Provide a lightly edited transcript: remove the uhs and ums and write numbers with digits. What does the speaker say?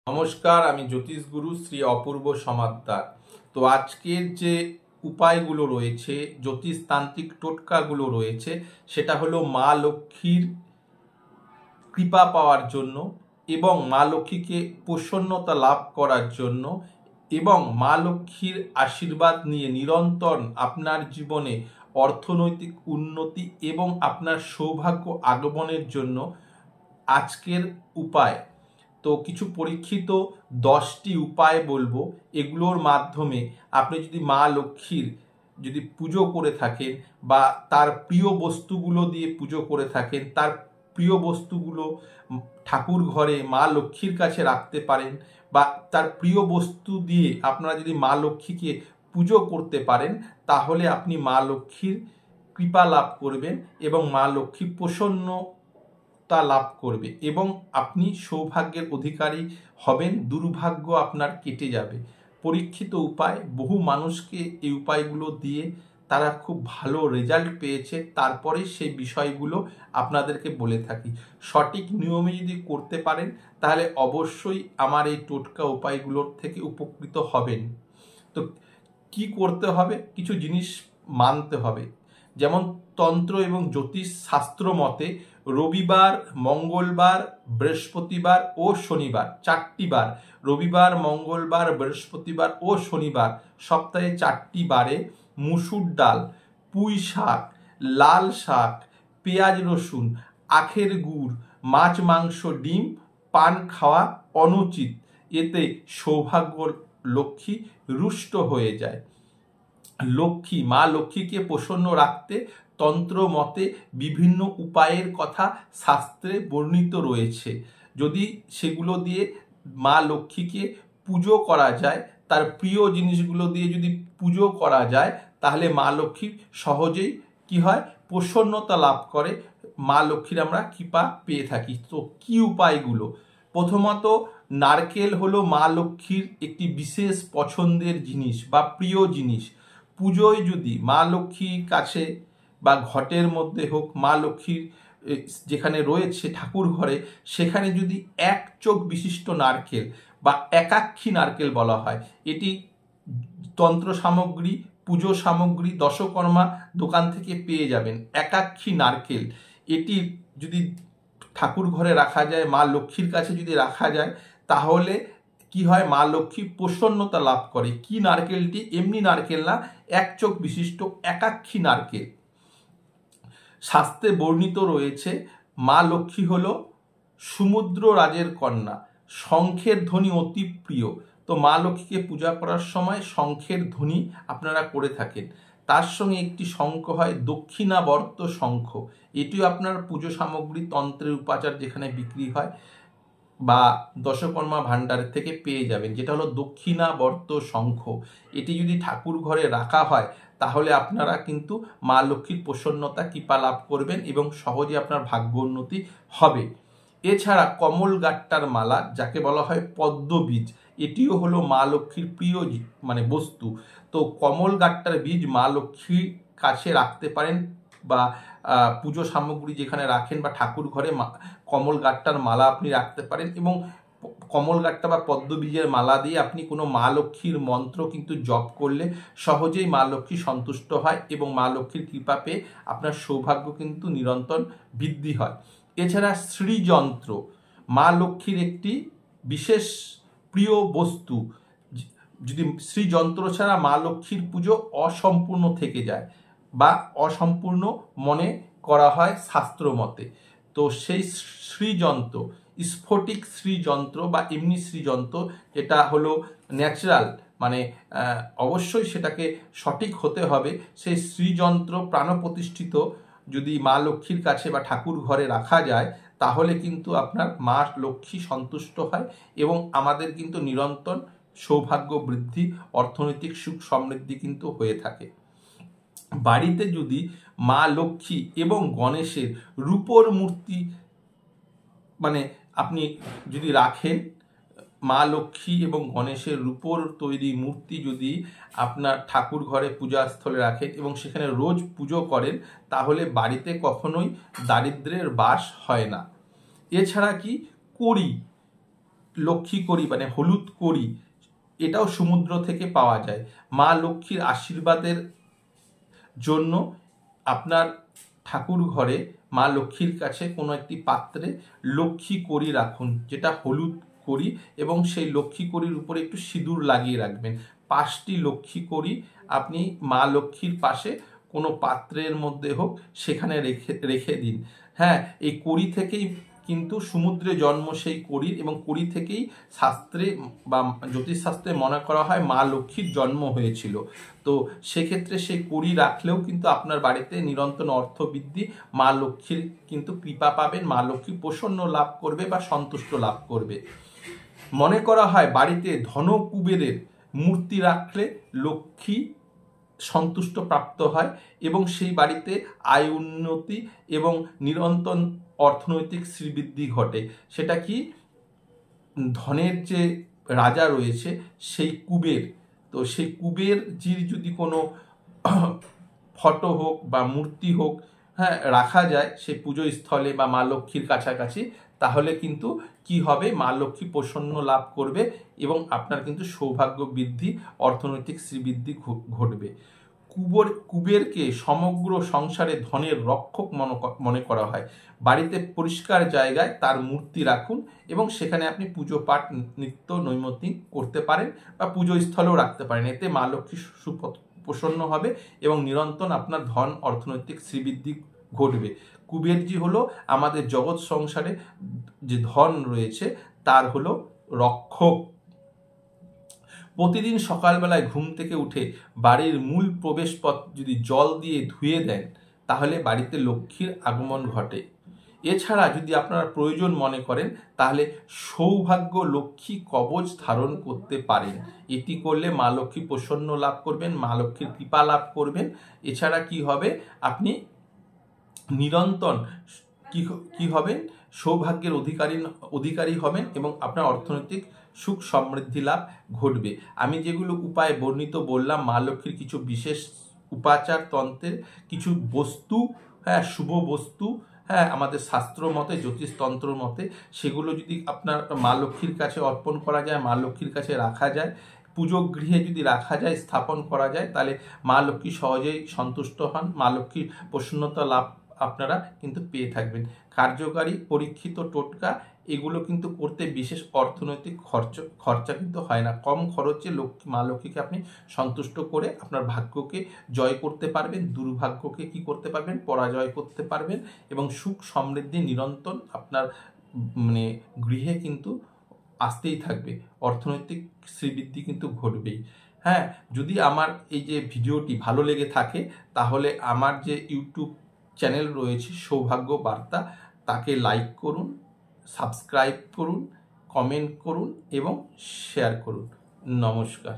নমস্কার, আমি জ্যোতিষ গুরু শ্রী অপূর্ব সমাদ্দার। তো আজকের যে উপায়গুলো রয়েছে, জ্যোতিষতান্ত্রিক টোটকাগুলো রয়েছে, সেটা হলো মা লক্ষ্মীর কৃপা পাওয়ার জন্য এবং মা লক্ষ্মীকে প্রসন্নতা লাভ করার জন্য এবং মা লক্ষ্মীর আশীর্বাদ নিয়ে নিরন্তর আপনার জীবনে অর্থনৈতিক উন্নতি এবং আপনার সৌভাগ্য আগমনের জন্য আজকের উপায়। তো কিছু পরীক্ষিত 10টি উপায় বলবো, এগুলোর মাধ্যমে আপনি যদি মা লক্ষ্মীর যদি পুজো করে থাকেন বা তার প্রিয় বস্তুগুলো দিয়ে পুজো করে থাকেন, তার প্রিয় বস্তুগুলো ঠাকুর ঘরে মা লক্ষ্মীর কাছে রাখতে পারেন বা তার প্রিয় বস্তু দিয়ে আপনারা যদি মা লক্ষ্মীকে পুজো করতে পারেন, তাহলে আপনি মা লক্ষ্মীর কৃপা লাভ করবেন এবং মা লক্ষ্মী প্রসন্নতা লাভ করবে এবং আপনি সৌভাগ্যের অধিকারী হবেন, দুর্ভাগ্য আপনার কেটে যাবে। পরীক্ষিত উপায়, বহু মানুষকে এই উপায়গুলো দিয়ে তারা খুব ভালো রেজাল্ট পেয়েছে, তারপরে সেই বিষয়গুলো আপনাদেরকে বলে থাকি। সঠিক নিয়মে যদি করতে পারেন তাহলে অবশ্যই আমার এই টোটকা উপায়গুলোর থেকে উপকৃত হবেন। তো কি করতে হবে? কিছু জিনিস মানতে হবে। যেমন তন্ত্র এবং জ্যোতিষ শাস্ত্র মতে রবিবার, মঙ্গলবার, বৃহস্পতিবার ও শনিবার, 4টি বার, রবিবার, মঙ্গলবার, বৃহস্পতিবার ও শনিবার, সপ্তাহে 4টি বারে মুসুর ডাল, পুঁই শাক, লাল শাক, পেঁয়াজ রসুন, আখের গুড়, মাছ মাংস ডিম পান খাওয়া অনুচিত। এতে সৌভাগ্য লক্ষ্মী রুষ্ট হয়ে যায়। মা লক্ষ্মীকে প্রসন্ন রাখতে তন্ত্র মতে বিভিন্ন উপায়ের কথা শাস্ত্রে বর্ণিত রয়েছে। যদি সেগুলো দিয়ে মা লক্ষ্মীকে পুজো করা যায়, তার প্রিয় জিনিসগুলো দিয়ে যদি পুজো করা যায়, তাহলে মা লক্ষ্মী সহজেই কি হয়? প্রসন্নতা লাভ করে, মা লক্ষ্মীর আমরা কৃপা পেয়ে থাকি। তো কি উপায়গুলো? প্রথমত, নারকেল হলো মা লক্ষ্মীর একটি বিশেষ পছন্দের জিনিস বা প্রিয় জিনিস। পুজোয় যদি মা লক্ষ্মীর কাছে বা ঘটের মধ্যে হোক, মা লক্ষ্মীর যেখানে রয়েছে ঠাকুর ঘরে, সেখানে যদি এক চোখ বিশিষ্ট নারকেল বা একাক্ষী নারকেল বলা হয়, এটি তন্ত্র সামগ্রী, পুজো সামগ্রী, দশকর্মা দোকান থেকে পেয়ে যাবেন। একাক্ষী নারকেল, এটি যদি ঠাকুর ঘরে রাখা যায়, মা লক্ষ্মীর কাছে যদি রাখা যায়, তাহলে কি হয়? মা লক্ষ্মী প্রসন্নতা লাভ করে। কি নারকেলটি? এমনি নারকেল না, এক চোখ বিশিষ্ট একাক্ষী নারকেল। শাস্ত্রে বর্ণিত রয়েছে মা লক্ষ্মী হলো সমুদ্র রাজের কন্যা, শঙ্খের ধ্বনি অতি প্রিয়। তো মা লক্ষ্মীকে পূজা করার সময় শঙ্খের ধ্বনি আপনারা করে থাকেন। তার সঙ্গে একটি শঙ্খ হয় দক্ষিণাবর্ত শঙ্খ, এটিও আপনার পুজো সামগ্রী, তন্ত্রের উপাচার যেখানে বিক্রি হয় বা দশকর্মা ভাণ্ডারের থেকে পেয়ে যাবেন, যেটা হলো দক্ষিণাবর্ত শঙ্খ। এটি যদি ঠাকুর ঘরে রাখা হয়, তাহলে আপনারা কিন্তু মা লক্ষ্মীর প্রসন্নতা কৃপা লাভ করবেন এবং সহজে আপনার ভাগ্য উন্নতি হবে। এছাড়া কমল গাট্টার মালা, যাকে বলা হয় পদ্মবীজ, এটিও হলো মা লক্ষ্মীর প্রিয় বস্তু। তো কমল গাট্টার বীজ মা লক্ষ্মীর কাছে রাখতে পারেন বা পুজো সামগ্রী যেখানে রাখেন বা ঠাকুর ঘরে কমল গাট্টার মালা আপনি রাখতে পারেন এবং কমল গাট্টা বা পদ্মবীজের মালা দিয়ে আপনি কোনো মা লক্ষ্মীর মন্ত্র কিন্তু জপ করলে সহজেই মা লক্ষ্মী সন্তুষ্ট হয় এবং মা লক্ষ্মীর কৃপা পেয়ে আপনার সৌভাগ্য কিন্তু নিরন্তর বৃদ্ধি হয়। এছাড়া শ্রীযন্ত্র মা লক্ষ্মীর একটি বিশেষ প্রিয় বস্তু। যদি শ্রীযন্ত্র ছাড়া মা লক্ষ্মীর পুজো অসম্পূর্ণ থেকে যায় বা অসম্পূর্ণ মনে করা হয় শাস্ত্র মতে, তো সেই শ্রীযন্ত্র, স্ফটিক শ্রীযন্ত্র বা এমনি শ্রীযন্ত্র, যেটা হলো ন্যাচারাল, অবশ্যই সেটাকে সঠিক হতে হবে, সেই শ্রীযন্ত্র প্রাণ প্রতিষ্ঠিত যদি মা লক্ষ্মীর কাছে বা ঠাকুর ঘরে রাখা যায়, তাহলে কিন্তু আপনার মা লক্ষ্মী সন্তুষ্ট হয় এবং আমাদের কিন্তু নিরন্তর সৌভাগ্য বৃদ্ধি, অর্থনৈতিক সুখ সমৃদ্ধি কিন্তু হয়ে থাকে। বাড়িতে যদি মা লক্ষ্মী এবং গণেশের রূপোর মূর্তি আপনি যদি রাখেন, মা লক্ষ্মী এবং গণেশের রূপোর তৈরি মূর্তি যদি আপনার ঠাকুর ঘরে পূজাস্থলে রাখেন এবং সেখানে রোজ পুজো করেন, তাহলে বাড়িতে কখনোই দারিদ্র্যের বাস হয় না। এছাড়া কি কড়ি, লক্ষ্মী কড়ি মানে হলুদ কড়ি, এটাও সমুদ্র থেকে পাওয়া যায়। মা লক্ষ্মীর আশীর্বাদের জন্য আপনার ঠাকুর ঘরে মা লক্ষ্মীর কাছে কোনো একটি পাত্রে লক্ষ্মী কড়ি রাখুন, যেটা হলুদ কড়ি, এবং সেই লক্ষ্মী কড়ির উপরে একটু সিঁদুর লাগিয়ে রাখবেন। 5টি লক্ষ্মী কড়ি আপনি মা লক্ষ্মীর পাশে কোনো পাত্রের মধ্যে হোক সেখানে রেখে দিন। হ্যাঁ, এই কড়ি থেকেই কিন্তু সমুদ্রে জন্ম সেই কড়ির, এবং কড়ি থেকেই শাস্ত্রে বা জ্যোতিষশাস্ত্রে মনে করা হয় মা লক্ষ্মীর জন্ম হয়েছিল। তো সেক্ষেত্রে সেই কড়ি রাখলেও কিন্তু আপনার বাড়িতে নিরন্তর অর্থবৃদ্ধি, মা লক্ষ্মীর কিন্তু কৃপা পাবেন, মা লক্ষ্মী প্রসন্ন লাভ করবে বা সন্তুষ্ট লাভ করবে। মনে করা হয় বাড়িতে ধন কুবেরের মূর্তি রাখলে লক্ষ্মী সন্তুষ্ট প্রাপ্ত হয় এবং সেই বাড়িতে আয় উন্নতি এবং নিরন্তর অর্থনৈতিক শ্রীবৃদ্ধি ঘটে। সেটা কি, ধনের যে রাজা রয়েছে সেই কুবের, তো সেই কুবেরজির যদি কোনো ফটো হোক বা মূর্তি হোক, হ্যাঁ, রাখা যায় সেই পুজো স্থলে বা মা লক্ষ্মীর কাছাকাছি, তাহলে কিন্তু কি হবে, মা লক্ষ্মী প্রসন্ন লাভ করবে এবং আপনার কিন্তু সৌভাগ্য বৃদ্ধি, অর্থনৈতিক শ্রীবৃদ্ধি ঘটবে। কুবেরকে সমগ্র সংসারে ধনের রক্ষক মনে করা হয়। বাড়িতে পরিষ্কার জায়গায় তার মূর্তি রাখুন এবং সেখানে আপনি পুজো পাঠ নিত্য নৈমিত্তিক করতে পারেন বা পুজো স্থলেও রাখতে পারেন। এতে মা লক্ষ্মী প্রসন্ন হবে এবং নিরন্তর আপনার ধন অর্থনৈতিক শ্রীবৃদ্ধি ঘটবে। কুবেরজি হলো আমাদের জগৎ সংসারে যে ধন রয়েছে তার হলো রক্ষক। প্রতিদিন সকালবেলায় ঘুম থেকে উঠে বাড়ির মূল প্রবেশপথ যদি জল দিয়ে ধুয়ে দেন তাহলে বাড়িতে লক্ষ্মীর আগমন ঘটে। এছাড়া যদি আপনারা প্রয়োজন মনে করেন তাহলে সৌভাগ্য লক্ষ্মী কবচ ধারণ করতে পারেন। এটি করলে মা লক্ষ্মী প্রসন্ন লাভ করবেন, মা লক্ষ্মীর কৃপা লাভ করবেন। এছাড়া কি হবে, আপনি নিরন্তর কি হবেন, সৌভাগ্যের অধিকারী হবেন এবং আপনার অর্থনৈতিক সুখ সমৃদ্ধি লাভ ঘটবে। আমি যেগুলো উপায় বর্ণিত বললাম, মা লক্ষ্মীর কিছু বিশেষ উপাচার তন্ত্রের কিছু বস্তু, হ্যাঁ, শুভ বস্তু, হ্যাঁ, আমাদের শাস্ত্র মতে, জ্যোতিষতন্ত্র মতে, সেগুলো যদি আপনার মা লক্ষ্মীর কাছে অর্পণ করা যায়, মা লক্ষ্মীর কাছে রাখা যায়, পুজো গৃহে যদি রাখা যায়, স্থাপন করা যায়, তাহলে মা লক্ষ্মী সহজেই সন্তুষ্ট হন, মা লক্ষ্মীর প্রসন্নতা লাভ আপনারা কিন্তু পেয়ে থাকবেন। কার্যকারী পরীক্ষিত টোটকা, এগুলো কিন্তু করতে বিশেষ অর্থনৈতিক খরচা কিন্তু হয় না। কম খরচে মা লক্ষ্মীকে আপনি সন্তুষ্ট করে আপনার ভাগ্যকে জয় করতে পারবেন, দুর্ভাগ্যকে কি করতে পারবেন, পরাজয় করতে পারবেন এবং সুখ সমৃদ্ধি নিরন্তর আপনার মানে গৃহে কিন্তু আসতেই থাকবে, অর্থনৈতিক শ্রীবৃদ্ধি কিন্তু ঘটবেই। হ্যাঁ, যদি আমার এই যে ভিডিওটি ভালো লেগে থাকে তাহলে আমার যে ইউটিউব চ্যানেল রয়েছে সৌভাগ্য বার্তা, তাকে লাইক করুন, সাবস্ক্রাইব করুন, কমেন্ট করুন এবং শেয়ার করুন। নমস্কার।